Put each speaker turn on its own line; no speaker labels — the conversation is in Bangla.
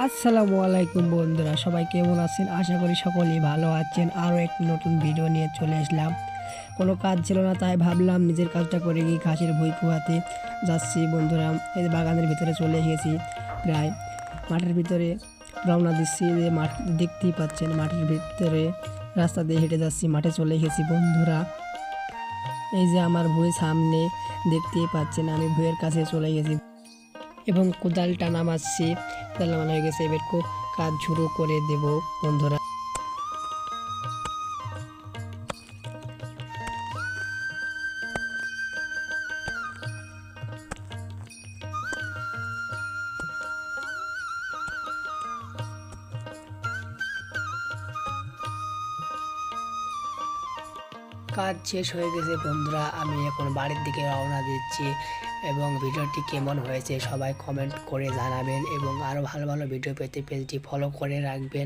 আসসালামু আলাইকুম বন্ধুরা, সবাই কেমন আছেন? আশা করি সকলেই ভালো আছেন। আরও একটি নতুন ভিডিও নিয়ে চলে আসলাম। কোনো কাজ ছিল না, তাই ভাবলাম নিজের কাজটা করে গিয়ে ঘাসের ভুঁই কুয়াতে যাচ্ছি বন্ধুরা। এই যে বাগানের ভিতরে চলে এসেছি, প্রায় মাঠের ভিতরে রওনা দিচ্ছি। যে মাঠ দেখতেই পাচ্ছেন, মাঠের ভিতরে রাস্তা দিয়ে হেঁটে যাচ্ছি, মাঠে চলে এসেছি বন্ধুরা। এই যে আমার ভুঁই সামনে দেখতেই পাচ্ছেন, আমি ভুঁইয়ের কাছে চলে গেছি এবং কোদালটা নামাচ্ছি। কোদাল নামানো হয়ে গেছে, এবার কাজ শুরু করে দেব বন্ধুরা। কাজ শেষ হয়ে গেছে বন্ধুরা, আমি এখন বাড়ির দিকে রওনা দিচ্ছি। এবং ভিডিওটি কেমন হয়েছে সবাই কমেন্ট করে জানাবেন এবং আরও ভালো ভালো ভিডিও পেতে পেজটি ফলো করে রাখবেন।